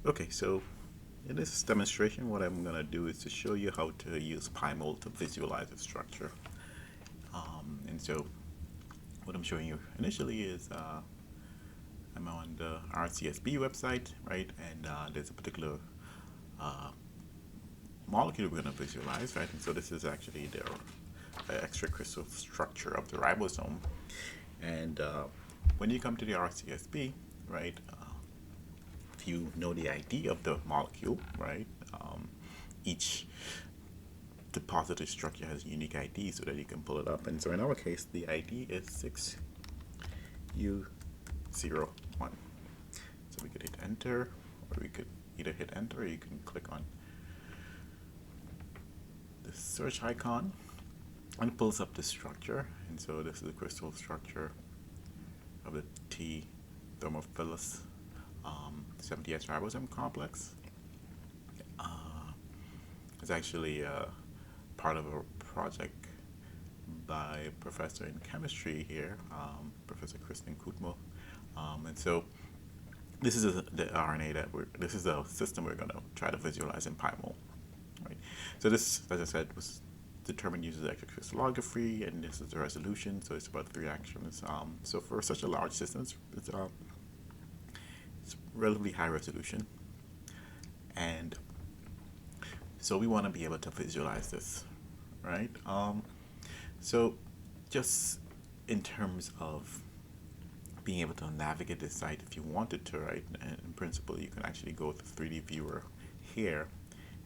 Okay, so in this demonstration, what I'm going to do is to show you how to use PyMOL to visualize a structure. And so what I'm showing you initially is I'm on the RCSB website, right? And there's a particular uh, molecule we're going to visualize, right? And so this is actually the extracrystal structure of the ribosome. And when you come to the RCSB, right, if you know the ID of the molecule, right, each deposited structure has a unique ID so that you can pull it up. And so in our case, the ID is 6U01. So we could hit enter, or we could either hit enter or you can click on the search icon and it pulls up the structure. And so this is the crystal structure of the T thermophilus 70S ribosome complex. It's actually part of a project by a professor in chemistry here, Professor Kristen Kutmo. And so this is the RNA this is the system we're going to try to visualize in PyMOL. Right? So this, as I said, was determined using extracrystallography, and this is the resolution, so it's about 3 actions. So for such a large system, it's relatively high resolution. And so we want to be able to visualize this, right? So just in terms of being able to navigate this site if you wanted to, right? And in principle, you can actually go to 3D viewer here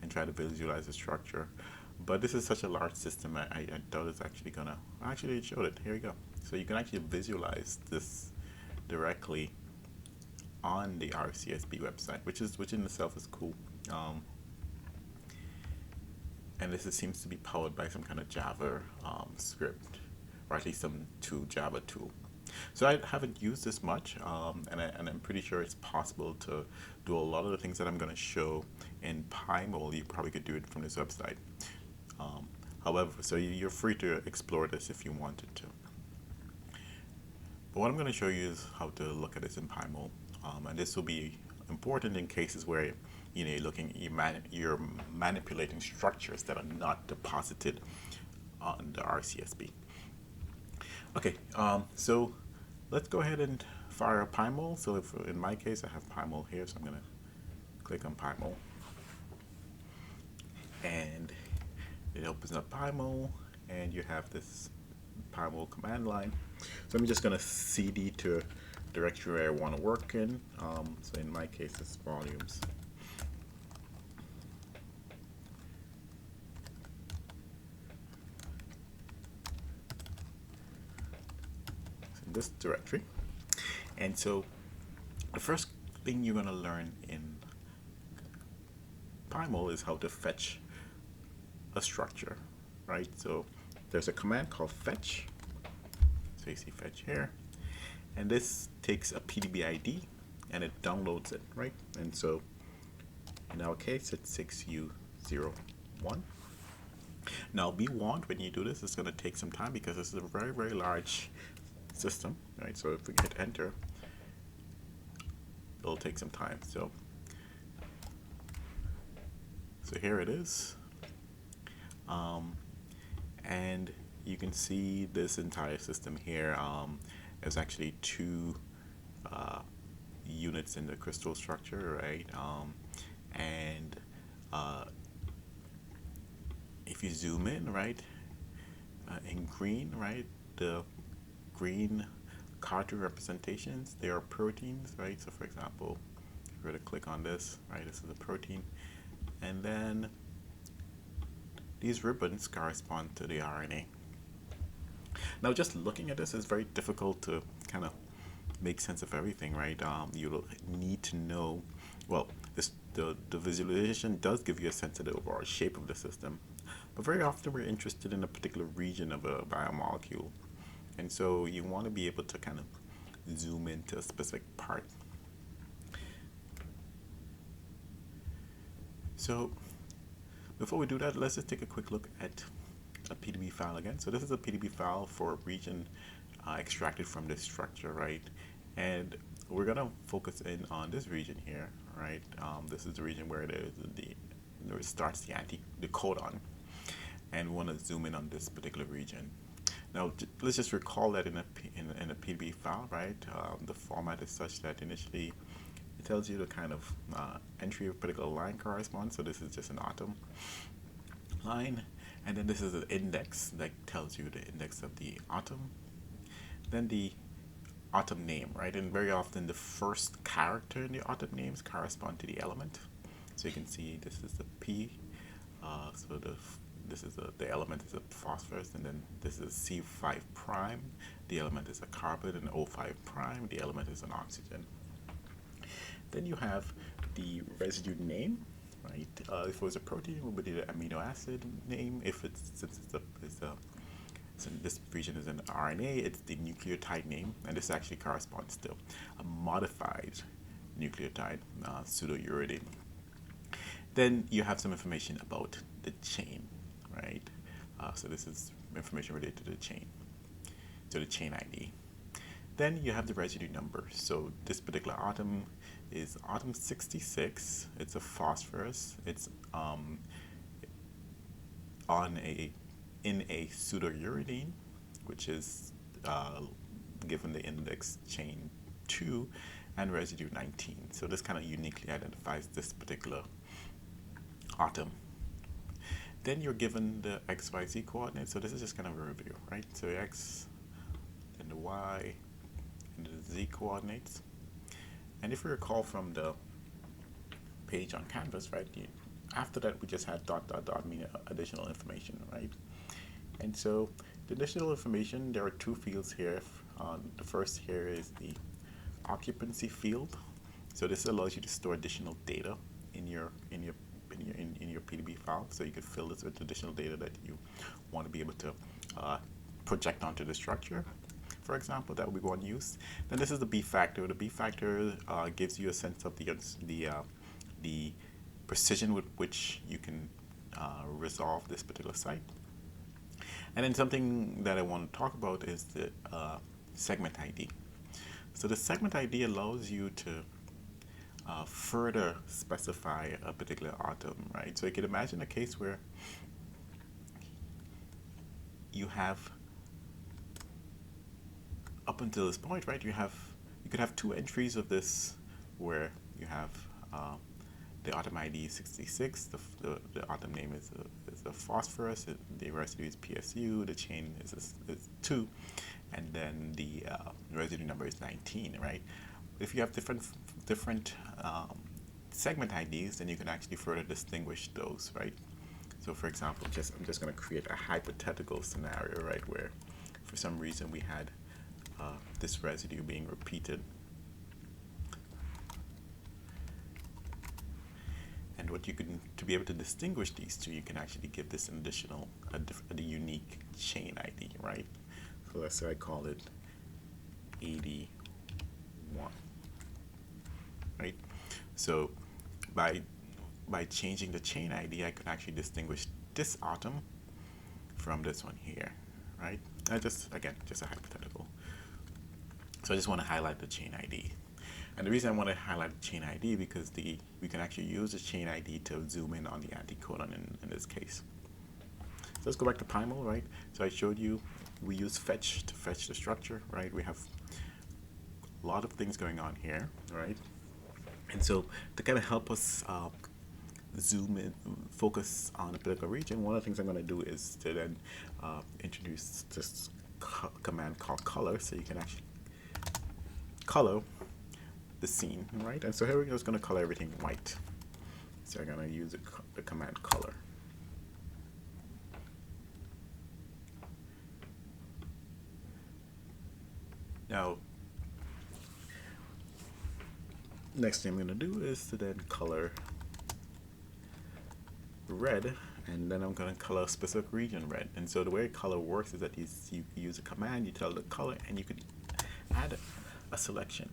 and try to visualize the structure. But this is such a large system, I doubt it's actually gonna, actually it showed it, here we go. So you can actually visualize this directly on the RCSB website, which in itself is cool. And this seems to be powered by some kind of Java script, or at least some Java tool. So I haven't used this much, and I'm pretty sure it's possible to do a lot of the things that I'm going to show in PyMOL. You probably could do it from this website. However, so you're free to explore this if you wanted to. But what I'm going to show you is how to look at this in PyMOL, and this will be important in cases where you're manipulating structures that are not deposited on the RCSB. Okay, so let's go ahead and fire up PyMOL. So if in my case I have PyMOL here, so I'm going to click on PyMOL, and it opens up PyMOL, and you have this PyMOL command line. So I'm just going to cd to a directory where I want to work in. So in my case, it's volumes. So in this directory. And so the first thing you're going to learn in PyMOL is how to fetch a structure, right? So there's a command called fetch. So you see fetch here, and this takes a PDB ID and it downloads it, right? And so in our case, it's 6U01. Now be warned, when you do this, it's going to take some time because this is a very, very large system, right? So if we hit enter, it'll take some time. So here it is. And you can see this entire system here. There's actually 2 units in the crystal structure, right? And if you zoom in, right, in green, right, the green cartoon representations, they are proteins, right? So for example, if you were to click on this, right, this is a protein, and then these ribbons correspond to the RNA. Now, just looking at this is very difficult to kind of make sense of everything, right? You'll need to know, well, the visualization does give you a sense of the overall shape of the system, but very often we're interested in a particular region of a biomolecule. And so you want to be able to kind of zoom into a specific part. So before we do that, let's just take a quick look at a PDB file again. So this is a PDB file for a region extracted from this structure, right? And we're going to focus in on this region here, right? This is the region where where it starts the codon, and we want to zoom in on this particular region. Now, let's just recall that in a PDB file, right? The format is such that initially it tells you the kind of entry of particular line corresponds. So this is just an atom line, and then this is an index that tells you the index of the atom. Then the atom name, right? And very often the first character in the atom names correspond to the element. So you can see this is the P. So the element is a phosphorus, and then this is C5 prime. The element is a carbon, and O5 prime. The element is an oxygen. Then you have the residue name, right? If it was a protein, it would be the amino acid name. If it's so this region is an RNA, it's the nucleotide name, and this actually corresponds to a modified nucleotide, pseudouridine. Then you have some information about the chain, right? So this is information related to the chain, so the chain ID. Then you have the residue number. So this particular atom is atom 66. It's a phosphorus. It's in a pseudouridine, which is given the index chain 2 and residue 19. So this kind of uniquely identifies this particular atom. Then you're given the XYZ coordinates. So this is just kind of a review, right? So X and the Y and the Z coordinates. And if you recall from the page on Canvas, right, after that we just had dot dot dot, meaning additional information, right? And so the additional information, there are two fields here. The first here is the occupancy field. So this allows you to store additional data in your PDB file. So you could fill this with additional data that you want to be able to project onto the structure. For example, that would be one use. Then this is the B factor. The B factor gives you a sense of the precision with which you can resolve this particular site. And then something that I want to talk about is the segment ID. So the segment ID allows you to further specify a particular atom, right? So you can imagine a case where you have, up until this point, right, you could have two entries of this where you have the atom ID is 66, the atom name is a phosphorus, the residue is PSU, the chain is 2, and then the residue number is 19, right? If you have different segment IDs, then you can actually further distinguish those, right? So for example, I'm just going to create a hypothetical scenario, right, where for some reason we had this residue being repeated. And what you can, to be able to distinguish these two, you can actually give this an additional, a unique chain ID, right? So let's say I call it 81, right? So by changing the chain ID, I can actually distinguish this atom from this one here, right? Again, just a hypothetical. So I just want to highlight the chain ID. And the reason I want to highlight the chain ID because we can actually use the chain ID to zoom in on the anticodon in this case. So let's go back to PyMOL, right? So I showed you we use fetch to fetch the structure, right? We have a lot of things going on here, right? And so to kind of help us zoom in, focus on a particular region, one of the things I'm going to do is to then introduce this command called color, so you can actually color the scene, right? And so here we're just going to color everything white. So I'm going to use the command color. Now, next thing I'm going to do is to then color red, and then I'm going to color a specific region red. And so the way color works is that you use a command, you tell the color, and you can add a selection,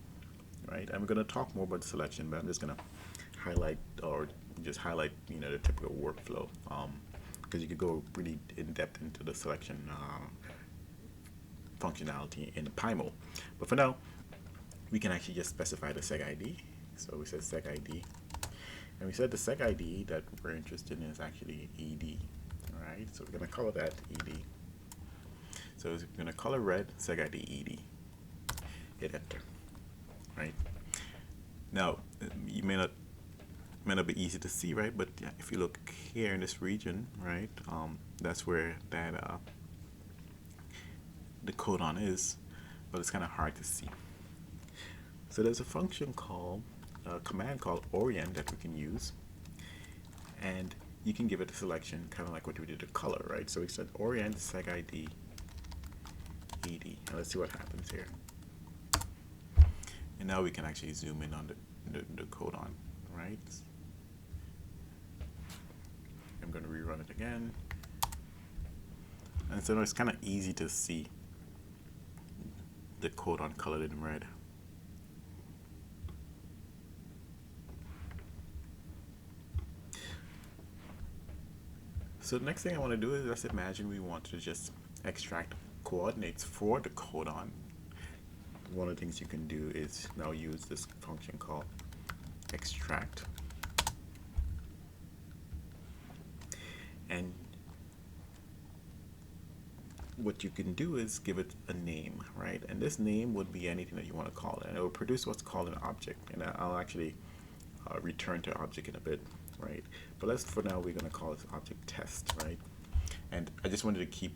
right? I'm going to talk more about selection, but I'm just going to highlight the typical workflow, because you could go really in depth into the selection functionality in the PyMOL. But for now, we can actually just specify the seg ID. So we said segid, and we said the segid that we're interested in is actually ed. All right, so we're going to color that ed. So we're going to color red segid ed. Hit enter. Right now, you may not be easy to see, right? But yeah, if you look here in this region, right, that's where that the codon is, but it's kind of hard to see. So there's a function called a command called orient that we can use, and you can give it a selection, kind of like what we did the color, right? So we said orient segid ed, and let's see what happens here. And now we can actually zoom in on the codon, right? I'm going to rerun it again. And so it's kind of easy to see the codon colored in red. So the next thing I want to do is, let's imagine we want to just extract coordinates for the codon. One of the things you can do is now use this function called extract, and what you can do is give it a name, right? And this name would be anything that you want to call it, and it will produce what's called an object, and I'll actually return to object in a bit, right? But for now we're going to call this object test, right? And I just wanted to keep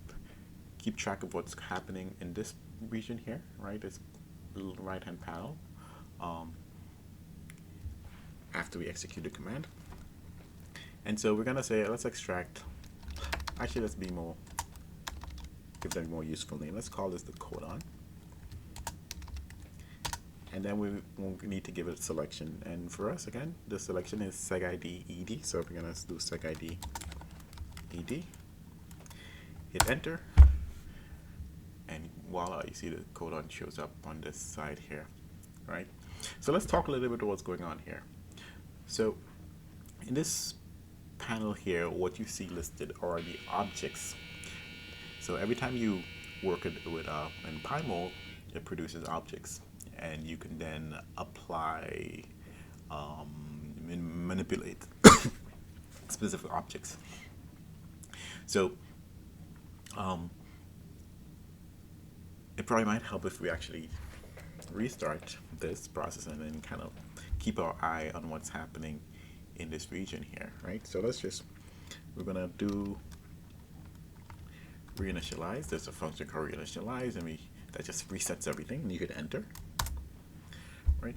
track of what's happening in this region here, right? This little right hand panel after we execute the command. And so we're gonna say, let's extract, actually let's be more, give them a more useful name. Let's call this the codon, and then we won't need to give it a selection. And for us, again, the selection is segid ed, so we're gonna do segid ed, hit enter, and voila, you see the codon shows up on this side here, right? So let's talk a little bit about what's going on here. So in this panel here, what you see listed are the objects. So every time you work with in PyMOL, it produces objects, and you can then apply and manipulate specific objects. So it probably might help if we actually restart this process and then kind of keep our eye on what's happening in this region here, right? So we're gonna do reinitialize. There's a function called reinitialize, and that just resets everything, and you hit enter, right?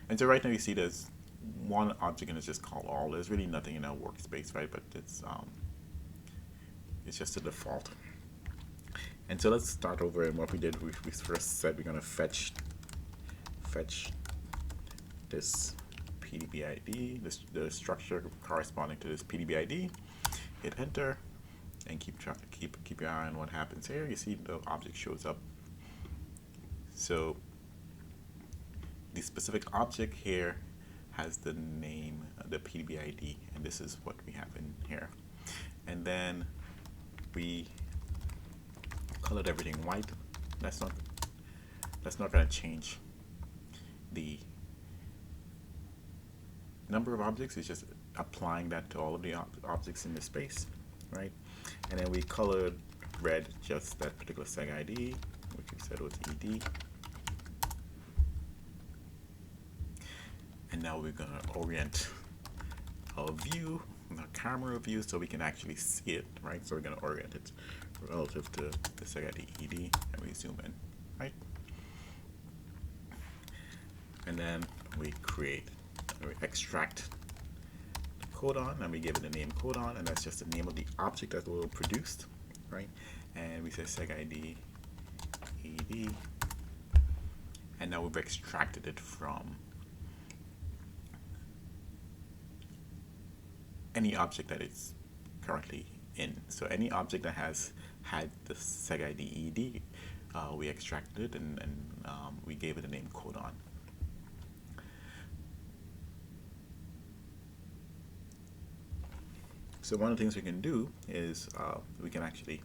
And so right now you see there's one object and it's just called all. There's really nothing in our workspace, right? But it's just a default. And so let's start over. And what we did, we first said we're going to fetch this PDB ID, the structure corresponding to this PDB ID. Hit enter, and keep your eye on what happens here. You see the object shows up. So the specific object here has the name, the PDB ID, and this is what we have in here. And then we colored everything white. That's not going to change the number of objects. It's just applying that to all of the objects in the space, right? And then we colored red just that particular segid, which we said was ed. And now we're going to orient our view, our camera view, so we can actually see it, right? So we're going to orient it relative to the segid ed, and we zoom in, right? And then we extract the codon, and we give it the name codon, and that's just the name of the object that will produced, right? And we say segid ed, and now we've extracted it from any object that it's currently in. So any object that has had the segid ed, we extracted it, and we gave it the name codon. So one of the things we can do is we can actually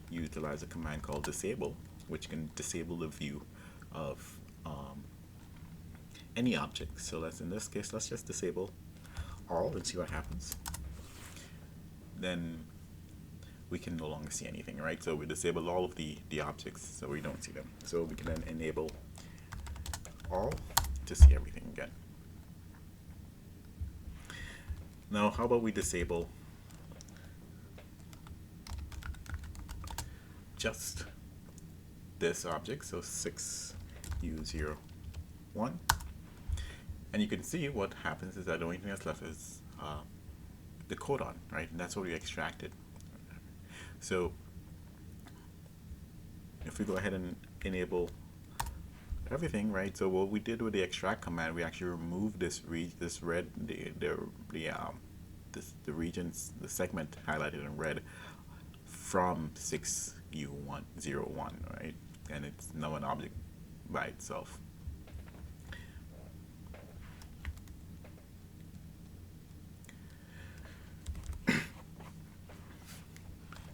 utilize a command called disable, which can disable the view of any object. So in this case, let's just disable all and see what happens. Then we can no longer see anything, right? So we disable all of the objects so we don't see them. So we can then enable all to see everything again. Now, how about we disable just this object, so 6U01, and you can see what happens is that the only thing that's left is the codon, right? And that's what we extracted. So if we go ahead and enable everything, right? So what we did with the extract command, we actually removed this red, the regions, the segment highlighted in red from 6U01, right? And it's now an object by itself.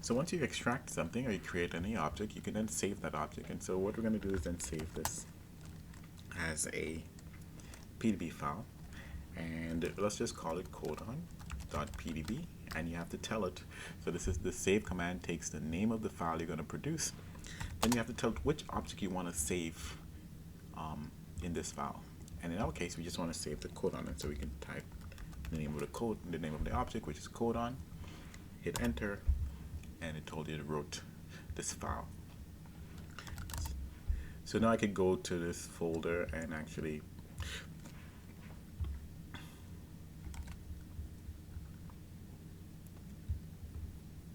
So once you extract something or you create any object, you can then save that object. And so what we're going to do is then save this as a PDB file. And let's just call it codon.pdb. And you have to tell it. So this is the save command takes the name of the file you're going to produce. Then you have to tell it which object you want to save in this file. And in our case, we just want to save the codon. And so we can type the name of the code, the name of the object, which is codon. Hit enter. And it told you it wrote this file. So now I could go to this folder and actually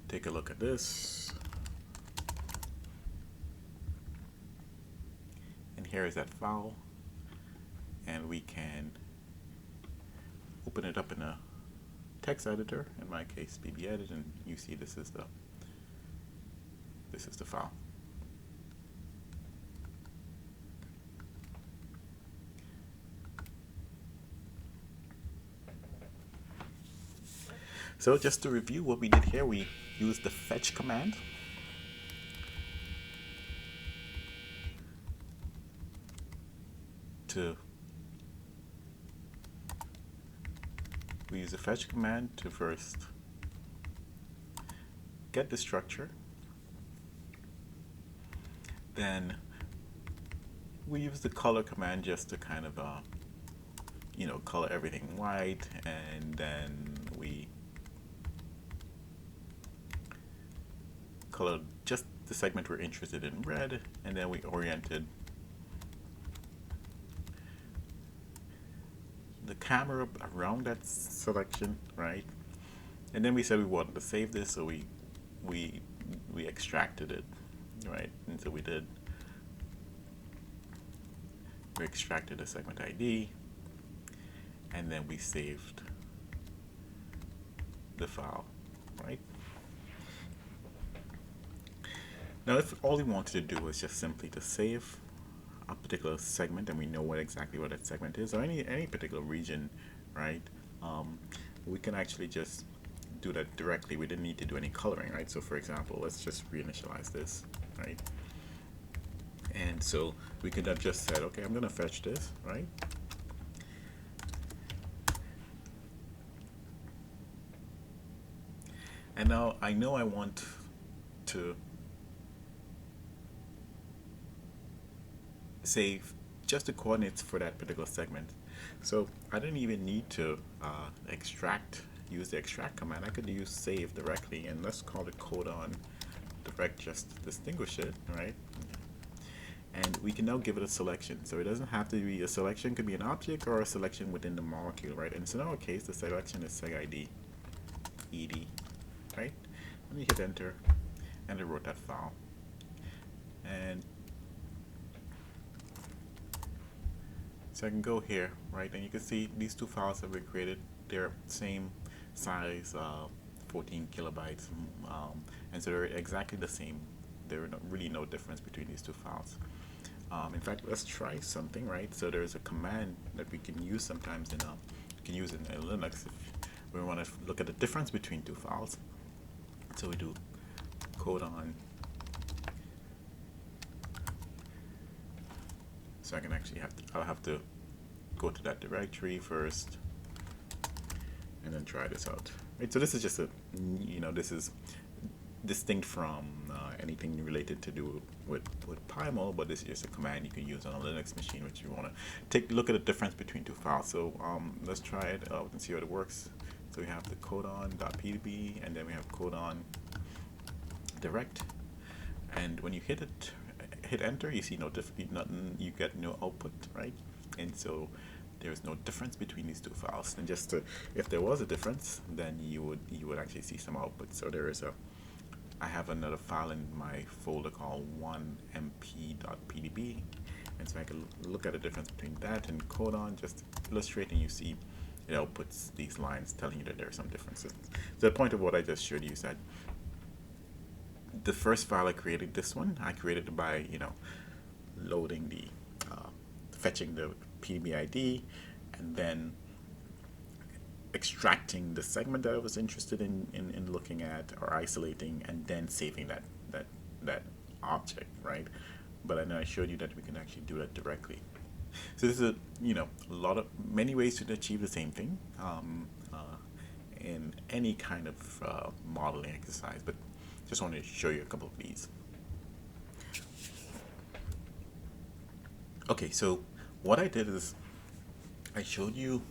take a look at this. And here is that file. And we can open it up in a text editor, in my case PDB edit, and you see this is the file. So just to review what we did here, we used the fetch command to first get the structure. Then we use the color command just to kind of color everything white, and then we color just the segment we're interested in red, and then we oriented the camera around that selection, right? And then we said we wanted to save this, so we extracted it, right? And so we extracted the segment ID, and then we saved the file, right? Now, if all we wanted to do was just simply to save a particular segment, and we know exactly what that segment is, or any particular region, right? We can actually just do that directly. We didn't need to do any coloring, right? So for example, let's just reinitialize this, right? And so we could have just said, okay, I'm gonna fetch this, right? And now I know I want to save just the coordinates for that particular segment. So I didn't even need to use the extract command. I could use save directly, and let's call it codon direct just to distinguish it, right? And we can now give it a selection. So it doesn't have to be a selection, could be an object or a selection within the molecule, right? And so in our case, the selection is segid, ed, right? And you hit enter, and it wrote that file. And so I can go here, right? And you can see these two files have been created. They're same size, 14 kilobytes, and so they're exactly the same. There are really no difference between these two files. In fact, let's try something, right? So there's a command that we can use sometimes in Linux if we want to look at the difference between two files. So we do codon. So I can actually I'll have to go to that directory first and then try this out. Right, so this is just a, this is distinct from anything related to do with PyMOL, but this is just a command you can use on a Linux machine, which you want to take a look at the difference between two files. So let's try it out and see how it works. So we have the codon.pdb, and then we have codon direct, and when you hit enter, you see nothing, you get no output, right? And so there's no difference between these two files. And just to, if there was a difference, then you would actually see some output. So there is I have another file in my folder called 1mp.pdb, and so I can look at the difference between that and codon, just illustrating. You see it outputs these lines telling you that there are some differences. So the point of what I just showed you is that the first file I created, this one, I created it by loading the fetching the PDB ID, and then extracting the segment that I was interested in looking at or isolating, and then saving that object, right? But I know I showed you that we can actually do that directly. So this is many ways to achieve the same thing in any kind of modeling exercise, but just wanted to show you a couple of these. Okay, so what I did is I showed you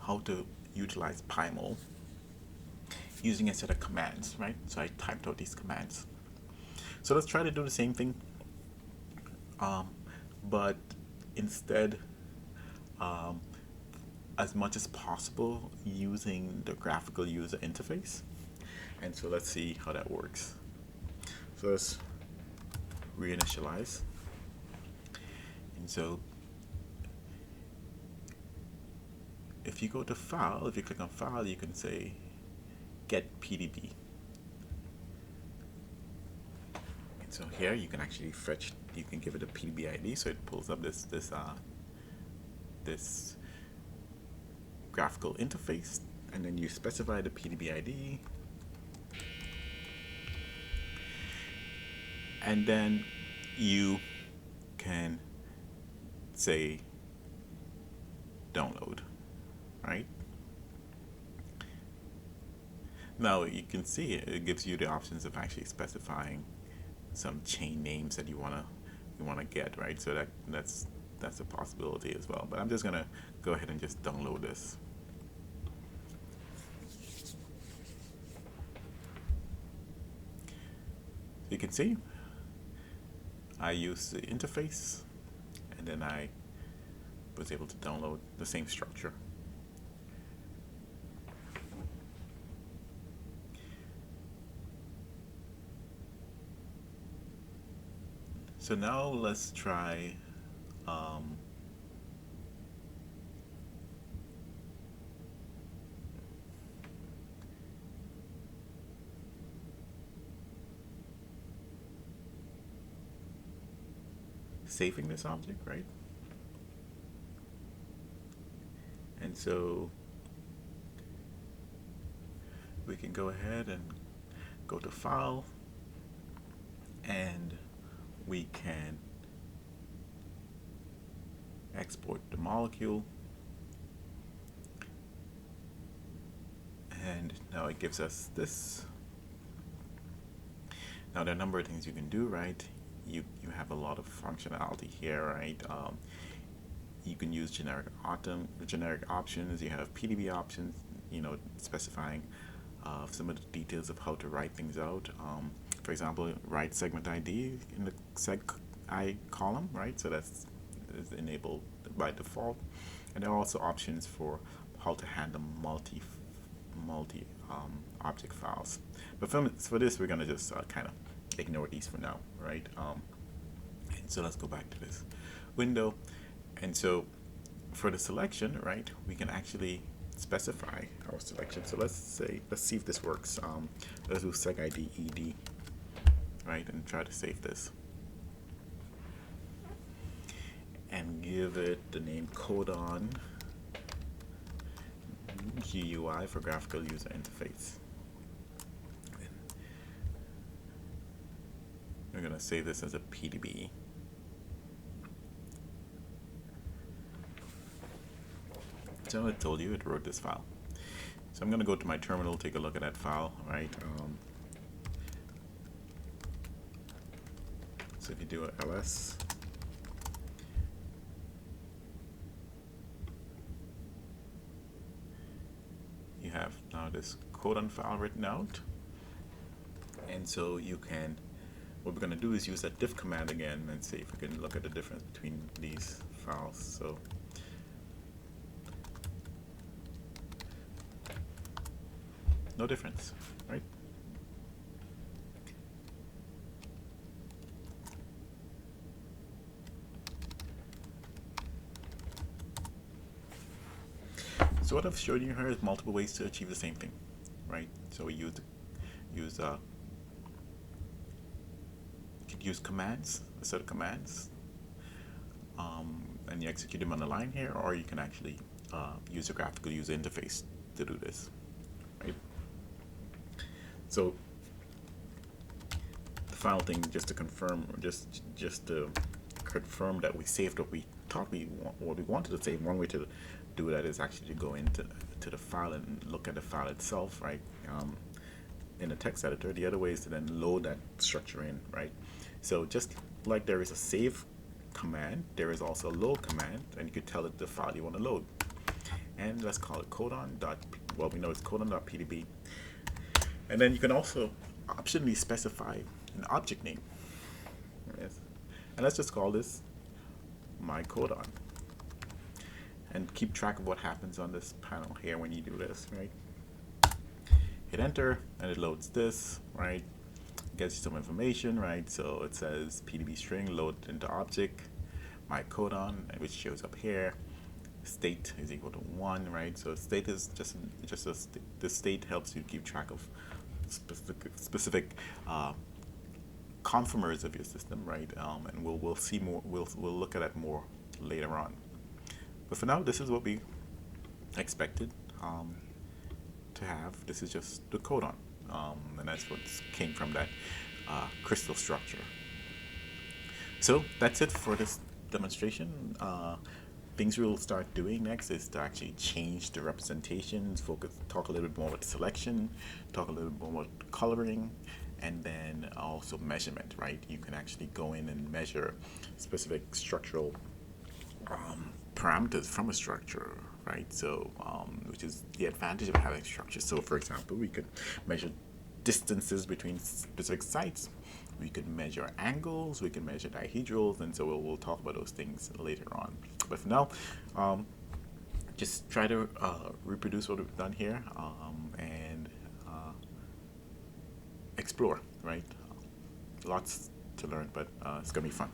how to utilize PyMOL using a set of commands, right? So I typed out these commands. So let's try to do the same thing, but instead, as much as possible, using the graphical user interface. And so let's see how that works. So let's reinitialize. And so if you go to file, if you click on file, you can say get PDB. And so here you can actually fetch, you can give it a PDB ID, so it pulls up this graphical interface, and then you specify the PDB ID, and then you can say download, right? Now you can see it gives you the options of actually specifying some chain names that you wanna get, right? So that's a possibility as well. But I'm just gonna go ahead and just download this. You can see I use the interface, and then I was able to download the same structure. So now let's try saving this object, right? And so we can go ahead and go to file, and we can export the molecule, and now it gives us this. Now there are a number of things you can do, right? You have a lot of functionality here, right? You can use generic options. You have PDB options, specifying some of the details of how to write things out. For example, write segment ID in the seg I column, right? So that's enabled by default. And there are also options for how to handle multi object files. But for this, we're gonna just kind of ignore these for now, right? And so let's go back to this window. And so for the selection, right, we can actually specify our selection. So let's see if this works. Let's do segid ed, right, and try to save this. And give it the name codon GUI for graphical user interface. We're going to save this as a PDB. So it told you it wrote this file. So I'm going to go to my terminal, take a look at that file, right? So if you do a ls, you have now this codon file written out. And so you can, what we're going to do is use that diff command again and see if we can look at the difference between these files. So no difference, right? So what I've showed you here is multiple ways to achieve the same thing, right? So we use you could use commands, a set of commands, and you execute them on the line here, or you can actually use a graphical user interface to do this, right? So the final thing, just to confirm, just to confirm that we saved what we thought what we wanted to save. One way to do that is actually to go into the file and look at the file itself, right? In the text editor. The other way is to then load that structure in, right? So just like there is a save command, there is also a load command, and you could tell it the file you want to load. And let's call it codon dot, well, we know it's codon.pdb. And then you can also optionally specify an object name. Yes. And let's just call this my codon. And keep track of what happens on this panel here when you do this, right? Hit enter and it loads this, right? Gets you some information, right? So it says PDB string load into object, my codon, which shows up here. State is equal to 1, right? So state is just the state helps you keep track of specific conformers of your system, right? And we'll see more. We'll look at that more later on. But for now, this is what we expected to have. This is just the codon, and that's what came from that crystal structure. So that's it for this demonstration. Things we'll start doing next is to actually change the representations, talk a little bit more about selection, talk a little bit more about coloring, and then also measurement, right? You can actually go in and measure specific structural parameters from a structure, right? So, which is the advantage of having structures. So, for example, we could measure distances between specific sites. We could measure angles. We can measure dihedrals, and so we'll talk about those things later on. But for now, just try to reproduce what we've done here and explore, right? Lots to learn, but it's gonna be fun.